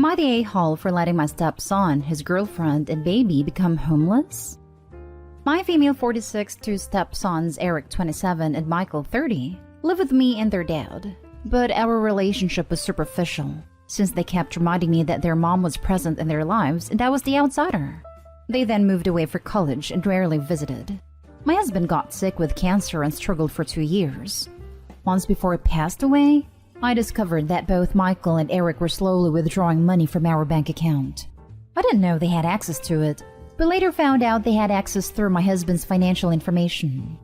Am I the a-hole for letting my stepson, his girlfriend, and baby become homeless? My female 46 two stepsons, Eric 27 and Michael 30, live with me and their dad. But our relationship was superficial, since they kept reminding me that their mom was present in their lives and I was the outsider. They then moved away for college and rarely visited. My husband got sick with cancer and struggled for 2 years. Months before he passed away, I discovered that both Michael and Eric were slowly withdrawing money from our bank account. I didn't know they had access to it, but later found out they had access through my husband's financial information.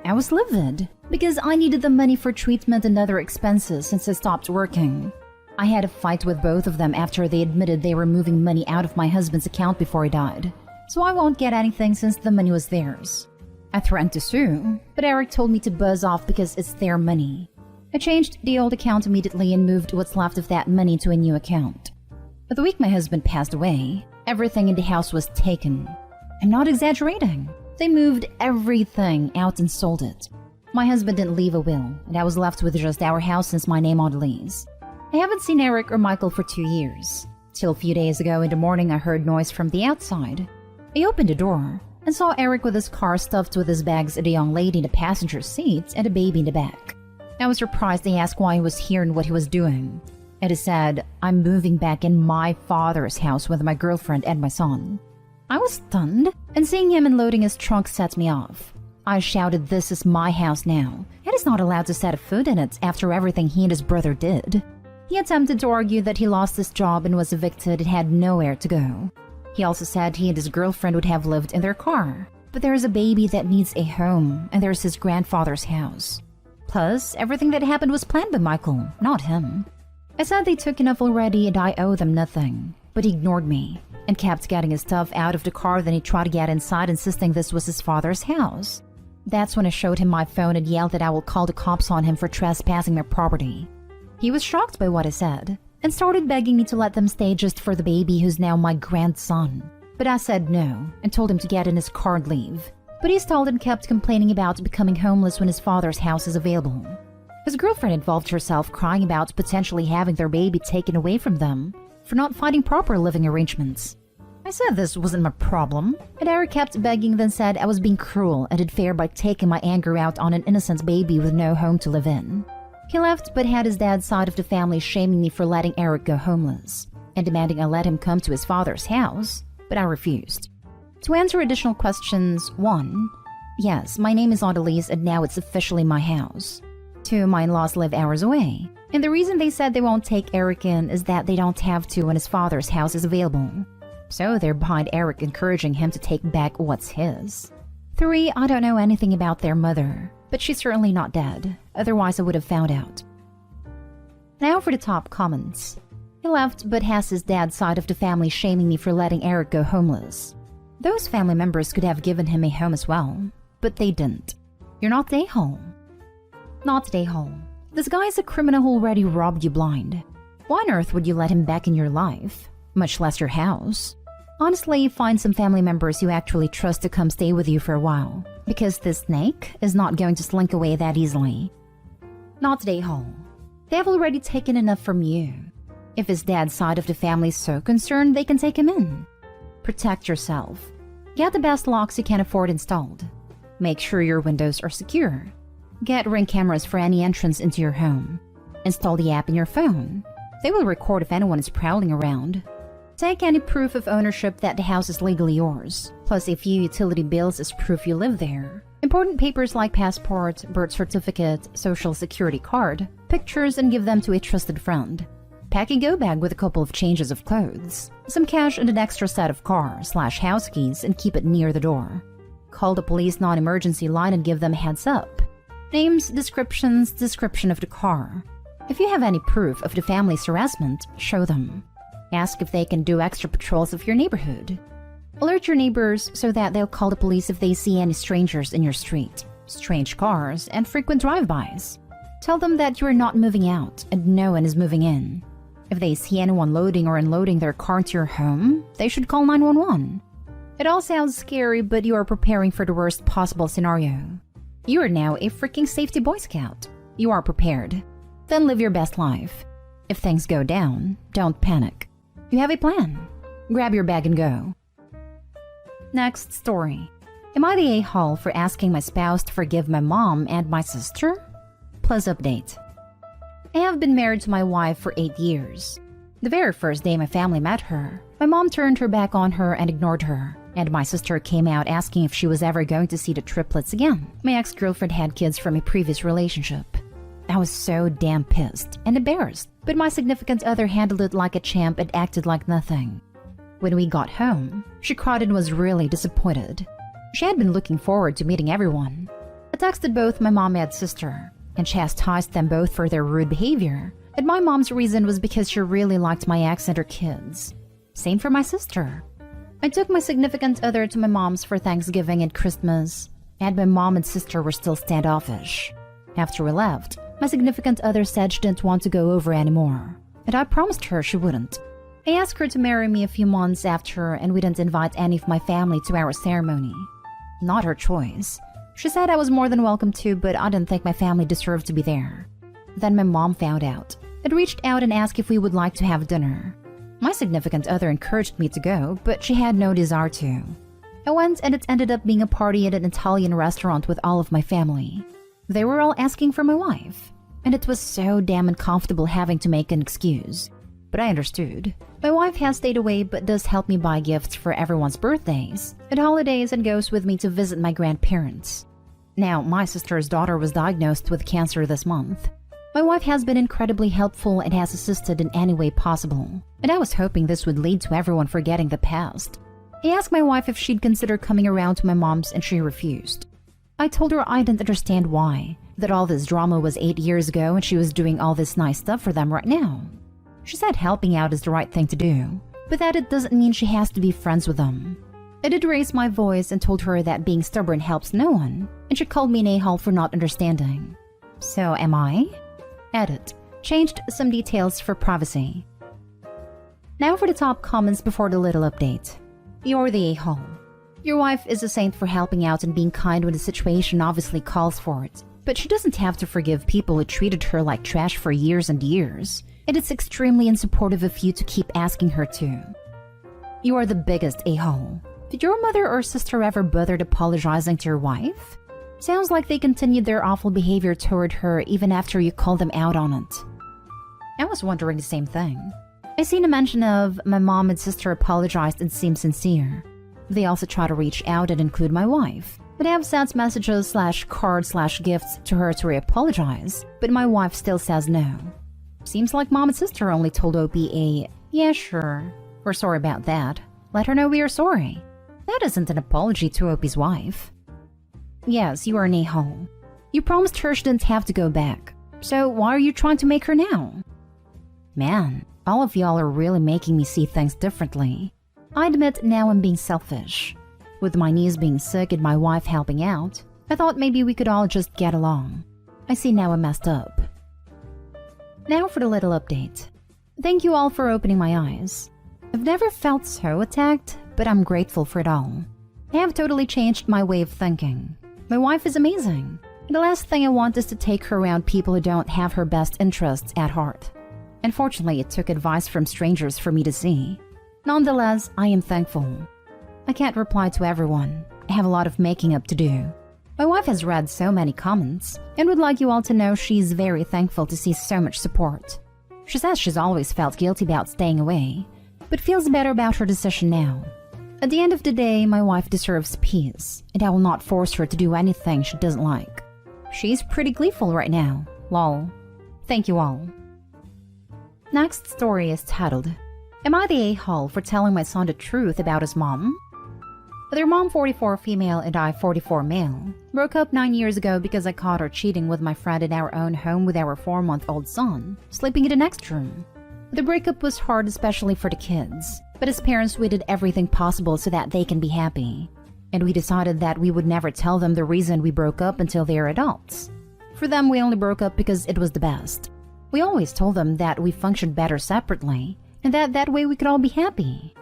I was livid, because I needed the money for treatment and other expenses since I stopped working. I had a fight with both of them after they admitted they were moving money out of my husband's account before he died, so I won't get anything since the money was theirs. I threatened to sue, but Eric told me to buzz off because it's their money. I changed the old account immediately and moved what's left of that money to a new account. But the week my husband passed away, everything in the house was taken. I'm not exaggerating. They moved everything out and sold it. My husband didn't leave a will, and I was left with just our house since my name on the lease. I haven't seen Eric or Michael for 2 years. Till a few days ago in the morning I heard noise from the outside. I opened the door and saw Eric with his car stuffed with his bags and a young lady in the passenger seat and a baby in the back. I was surprised they asked why he was here and what he was doing. And he said, "I'm moving back in my father's house with my girlfriend and my son." I was stunned, and seeing him unloading his trunk set me off. I shouted, "This is my house now, and he's not allowed to set a foot in it after everything he and his brother did." He attempted to argue that he lost his job and was evicted and had nowhere to go. He also said he and his girlfriend would have lived in their car, but there is a baby that needs a home, and there's his grandfather's house. Plus, everything that happened was planned by Michael, not him. I said they took enough already and I owe them nothing, but he ignored me and kept getting his stuff out of the car. Then he tried to get inside, insisting this was his father's house. That's when I showed him my phone and yelled that I will call the cops on him for trespassing my property. He was shocked by what I said and started begging me to let them stay just for the baby who's now my grandson. But I said no and told him to get in his car and leave. But he stalled and kept complaining about becoming homeless when his father's house is available. His girlfriend involved herself, crying about potentially having their baby taken away from them for not finding proper living arrangements. I said this wasn't my problem, and Eric kept begging, then said I was being cruel and unfair by taking my anger out on an innocent baby with no home to live in. He left but had his dad's side of the family shaming me for letting Eric go homeless and demanding I let him come to his father's house, but I refused. To answer additional questions, 1. Yes, my name is on the lease and now it's officially my house. 2. My in-laws live hours away, and the reason they said they won't take Eric in is that they don't have to when his father's house is available. So they're behind Eric, encouraging him to take back what's his. 3. I don't know anything about their mother, but she's certainly not dead, otherwise I would have found out. Now for the top comments. He left but has his dad's side of the family shaming me for letting Eric go homeless. Those family members could have given him a home as well, but they didn't. You're not the a-hole. Not the a-hole. This guy is a criminal who already robbed you blind. Why on earth would you let him back in your life, much less your house? Honestly, find some family members you actually trust to come stay with you for a while, because this snake is not going to slink away that easily. Not the a-hole. They have already taken enough from you. If his dad's side of the family is so concerned, they can take him in. Protect yourself. Get the best locks you can afford installed. Make sure your windows are secure. Get Ring cameras for any entrance into your home. Install the app in your phone. They will record if anyone is prowling around. Take any proof of ownership that the house is legally yours, plus a few utility bills as proof you live there. Important papers like passport, birth certificate, social security card, pictures, and give them to a trusted friend. Pack a go bag with a couple of changes of clothes, some cash and an extra set of car/house keys, and keep it near the door. Call the police non-emergency line and give them a heads up. Names, descriptions, description of the car. If you have any proof of the family's harassment, show them. Ask if they can do extra patrols of your neighborhood. Alert your neighbors so that they'll call the police if they see any strangers in your street, strange cars, and frequent drive-bys. Tell them that you are not moving out and no one is moving in. If they see anyone loading or unloading their car into your home, they should call 911. It all sounds scary, but you are preparing for the worst possible scenario. You are now a freaking safety Boy Scout. You are prepared. Then live your best life. If things go down, don't panic. You have a plan. Grab your bag and go. Next story. Am I the a-hole for asking my spouse to forgive my mom and my sister? Plus update. I have been married to my wife for 8 years. The very first day my family met her, my mom turned her back on her and ignored her, and my sister came out asking if she was ever going to see the triplets again. My ex-girlfriend had kids from a previous relationship. I was so damn pissed and embarrassed, but my significant other handled it like a champ and acted like nothing. When we got home, she cried and was really disappointed. She had been looking forward to meeting everyone. I texted both my mom and sister and chastised them both for their rude behavior, and my mom's reason was because she really liked my ex and her kids. Same for my sister. I took my significant other to my mom's for Thanksgiving and Christmas, and my mom and sister were still standoffish. After we left, my significant other said she didn't want to go over anymore, and I promised her she wouldn't. I asked her to marry me a few months after, and we didn't invite any of my family to our ceremony. Not her choice. She said I was more than welcome to, but I didn't think my family deserved to be there. Then my mom found out and reached out and asked if we would like to have dinner. My significant other encouraged me to go, but she had no desire to. I went, and it ended up being a party at an Italian restaurant with all of my family. They were all asking for my wife, and it was so damn uncomfortable having to make an excuse. But I understood. My wife has stayed away but does help me buy gifts for everyone's birthdays and holidays and goes with me to visit my grandparents. Now, my sister's daughter was diagnosed with cancer this month. My wife has been incredibly helpful and has assisted in any way possible, and I was hoping this would lead to everyone forgetting the past. I asked my wife if she'd consider coming around to my mom's, and she refused. I told her I didn't understand why, that all this drama was 8 years ago and she was doing all this nice stuff for them right now. She said helping out is the right thing to do, but that it doesn't mean she has to be friends with them. I did raise my voice and told her that being stubborn helps no one, and she called me an a-hole for not understanding. So am I? Edit. Changed some details for privacy. Now for the top comments before the little update. You're the a-hole. Your wife is a saint for helping out and being kind when the situation obviously calls for it, but she doesn't have to forgive people who treated her like trash for years and years, and it's extremely unsupportive of you to keep asking her to. You are the biggest a-hole. Did your mother or sister ever bothered apologizing to your wife? Sounds like they continued their awful behavior toward her even after you called them out on it. I was wondering the same thing. I seen a mention of my mom and sister apologized and seemed sincere. They also try to reach out and include my wife, but I have sent messages /cards/gifts to her to re-apologize, but my wife still says no. Seems like mom and sister only told OP yeah sure, we're sorry about that. Let her know we are sorry. That isn't an apology to OP's wife. Yes, you are an a-hole. You promised her she didn't have to go back. So why are you trying to make her now? Man, all of y'all are really making me see things differently. I admit now I'm being selfish. With my niece being sick and my wife helping out, I thought maybe we could all just get along. I see now I messed up. Now for the little update. Thank you all for opening my eyes. I've never felt so attacked, but I'm grateful for it all. I have totally changed my way of thinking. My wife is amazing. And the last thing I want is to take her around people who don't have her best interests at heart. Unfortunately, it took advice from strangers for me to see. Nonetheless, I am thankful. I can't reply to everyone. I have a lot of making up to do. My wife has read so many comments and would like you all to know she's very thankful to see so much support. She says she's always felt guilty about staying away, but feels better about her decision now. At the end of the day, my wife deserves peace, and I will not force her to do anything she doesn't like. She's pretty gleeful right now. Lol. Thank you all. Next story is titled, Am I the a-hole for telling my son the truth about his mom? Their mom, 44 female and I, 44 male, broke up 9 years ago because I caught her cheating with my friend in our own home with our 4-month-old son, sleeping in the next room. The breakup was hard, especially for the kids, but as parents we did everything possible so that they can be happy. And we decided that we would never tell them the reason we broke up until they are adults. For them, we only broke up because it was the best. We always told them that we functioned better separately, and that way we could all be happy.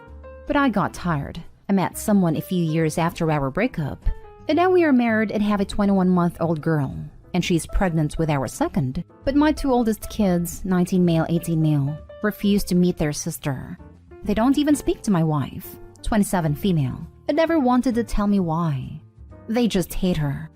But I got tired. I met someone a few years after our breakup, and now we are married and have a 21-month-old girl, and she's pregnant with our second. But my 2 oldest kids, 19 male, 18 male, refuse to meet their sister. They don't even speak to my wife, 27 female, and never wanted to tell me why. They just hate her.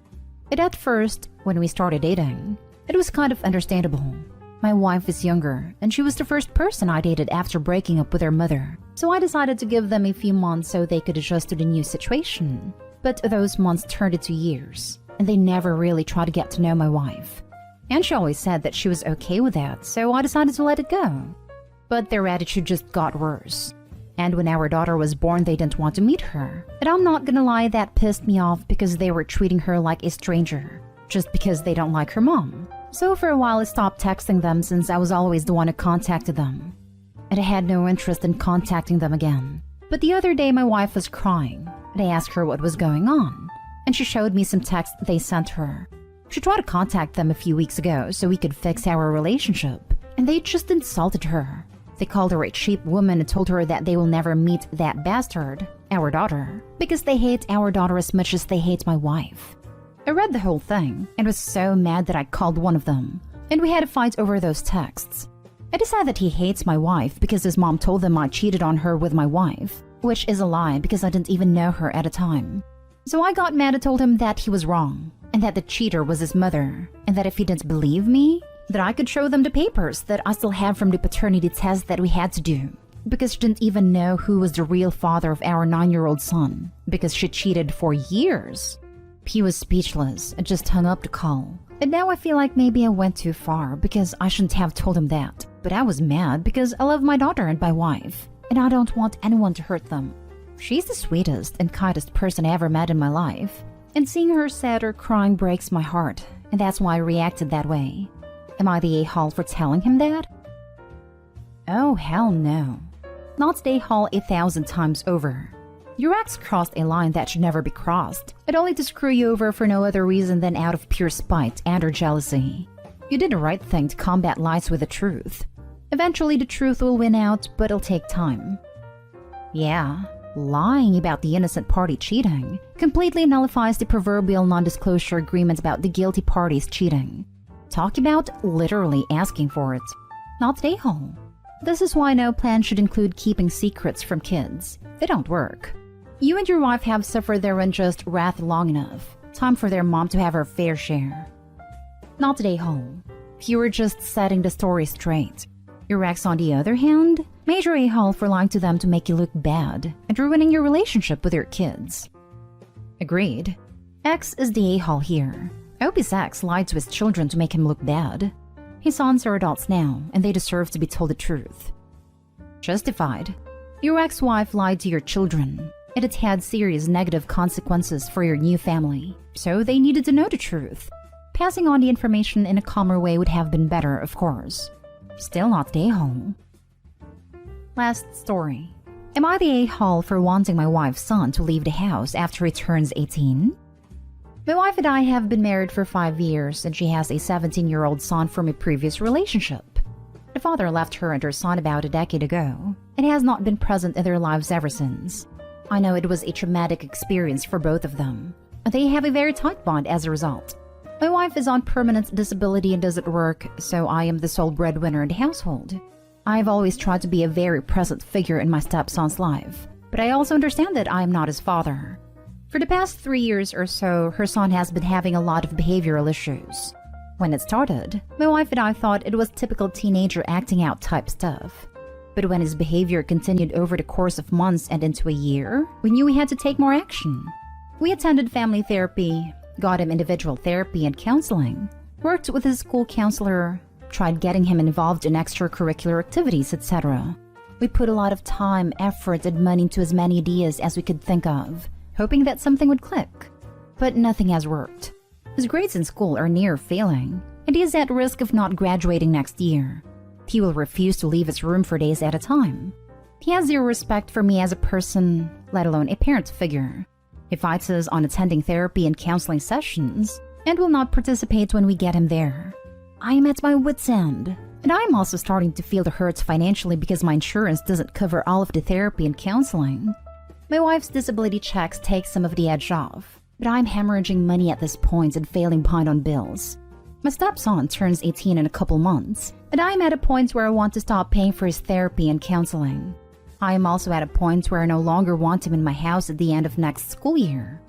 And at first, when we started dating, it was kind of understandable. My wife is younger, and she was the first person I dated after breaking up with her mother. So I decided to give them a few months so they could adjust to the new situation. But those months turned into years, and they never really tried to get to know my wife. And she always said that she was okay with that, so I decided to let it go. But their attitude just got worse. And when our daughter was born, they didn't want to meet her. And I'm not gonna lie, that pissed me off because they were treating her like a stranger, just because they don't like her mom. So for a while I stopped texting them since I was always the one who contacted them. And I had no interest in contacting them again. But the other day my wife was crying, and I asked her what was going on. And she showed me some texts they sent her. She tried to contact them a few weeks ago so we could fix our relationship. And they just insulted her. They called her a cheap woman and told her that they will never meet that bastard, our daughter, because they hate our daughter as much as they hate my wife. I read the whole thing and was so mad that I called one of them, and we had a fight over those texts. I decided that he hates my wife because his mom told him I cheated on her with my wife, which is a lie because I didn't even know her at the time. So I got mad and told him that he was wrong, and that the cheater was his mother, and that if he didn't believe me, that I could show them the papers that I still have from the paternity test that we had to do, because she didn't even know who was the real father of our 9-year-old son, because she cheated for years. He was speechless and just hung up the call. And now I feel like maybe I went too far because I shouldn't have told him that. But I was mad because I love my daughter and my wife, and I don't want anyone to hurt them. She's the sweetest and kindest person I ever met in my life, and seeing her sad or crying breaks my heart, and that's why I reacted that way. Am I the a-hole for telling him that? Oh, hell no. Not the a-hole 1,000 times over. Your ex crossed a line that should never be crossed, and only to screw you over for no other reason than out of pure spite and or jealousy. You did the right thing to combat lies with the truth. Eventually the truth will win out, but it'll take time. Yeah, lying about the innocent party cheating completely nullifies the proverbial non-disclosure agreement about the guilty parties cheating. Talk about literally asking for it. Not the a-hole. This is why no plan should include keeping secrets from kids. They don't work. You and your wife have suffered their unjust wrath long enough. Time for their mom to have her fair share. Not the a-hole. You were just setting the story straight. Your ex, on the other hand, made your a-hole for lying to them to make you look bad and ruining your relationship with your kids. Agreed. X is the a-hole here. Opie's ex lied to his children to make him look bad. His sons are adults now, and they deserve to be told the truth. Justified. Your ex-wife lied to your children, and it had serious negative consequences for your new family, so they needed to know the truth. Passing on the information in a calmer way would have been better, of course. Still not the a-hole. Last story. Am I the a-hole for wanting my wife's son to leave the house after he turns 18? My wife and I have been married for 5 years, and she has a 17-year-old son from a previous relationship. The father left her and her son about a decade ago, and has not been present in their lives ever since. I know it was a traumatic experience for both of them, and they have a very tight bond as a result. My wife is on permanent disability and doesn't work, so I am the sole breadwinner in the household. I've always tried to be a very present figure in my stepson's life, but I also understand that I am not his father. For the past 3 years or so, her son has been having a lot of behavioral issues. When it started, my wife and I thought it was typical teenager acting out type stuff. But when his behavior continued over the course of months and into a year, we knew we had to take more action. We attended family therapy, got him individual therapy and counseling, worked with his school counselor, tried getting him involved in extracurricular activities, etc. We put a lot of time, effort, and money into as many ideas as we could think of, hoping that something would click. But nothing has worked. His grades in school are near failing, and he is at risk of not graduating next year. He will refuse to leave his room for days at a time. He has zero respect for me as a person, let alone a parent figure. He fights us on attending therapy and counseling sessions, and will not participate when we get him there. I am at my wit's end, and I am also starting to feel the hurts financially because my insurance doesn't cover all of the therapy and counseling. My wife's disability checks take some of the edge off, but I'm hemorrhaging money at this point and failing behind on bills. My stepson turns 18 in a couple months, and I'm at a point where I want to stop paying for his therapy and counseling. I am also at a point where I no longer want him in my house at the end of next school year.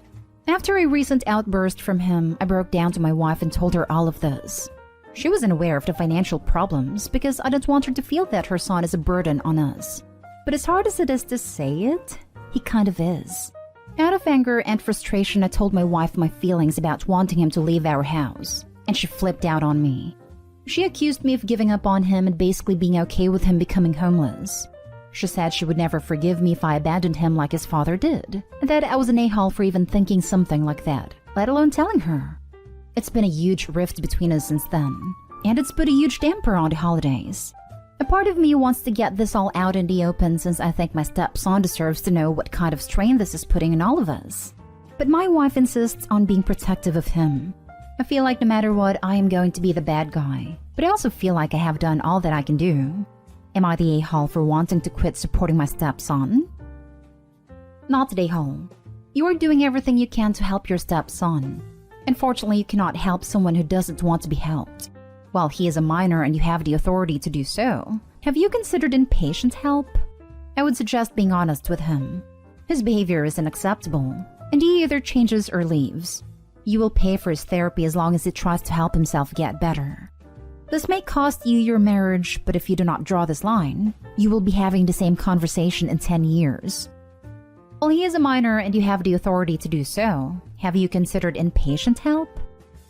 After a recent outburst from him, I broke down to my wife and told her all of this. She wasn't aware of the financial problems because I didn't want her to feel that her son is a burden on us. But as hard as it is to say it, he kind of is. Out of anger and frustration, I told my wife my feelings about wanting him to leave our house, and she flipped out on me. She accused me of giving up on him and basically being okay with him becoming homeless. She said she would never forgive me if I abandoned him like his father did, and that I was an a-hole for even thinking something like that, let alone telling her. It's been a huge rift between us since then, and it's put a huge damper on the holidays. A part of me wants to get this all out in the open since I think my stepson deserves to know what kind of strain this is putting on all of us. But my wife insists on being protective of him. I feel like no matter what, I am going to be the bad guy, but I also feel like I have done all that I can do. Am I the a-hole for wanting to quit supporting my stepson? Not the a-hole. You are doing everything you can to help your stepson. Unfortunately, you cannot help someone who doesn't want to be helped. While he is a minor and you have the authority to do so, have you considered inpatient help? I would suggest being honest with him. His behavior is unacceptable, and he either changes or leaves. You will pay for his therapy as long as he tries to help himself get better. This may cost you your marriage, but if you do not draw this line, you will be having the same conversation in 10 years. While he is a minor and you have the authority to do so, have you considered inpatient help?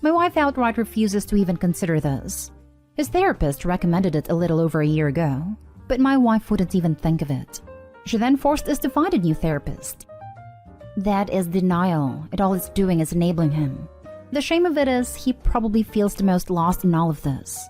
My wife outright refuses to even consider this. His therapist recommended it a little over a year ago, but my wife wouldn't even think of it. She then forced us to find a new therapist. That is denial, and all it's doing is enabling him. The shame of it is he probably feels the most lost in all of this.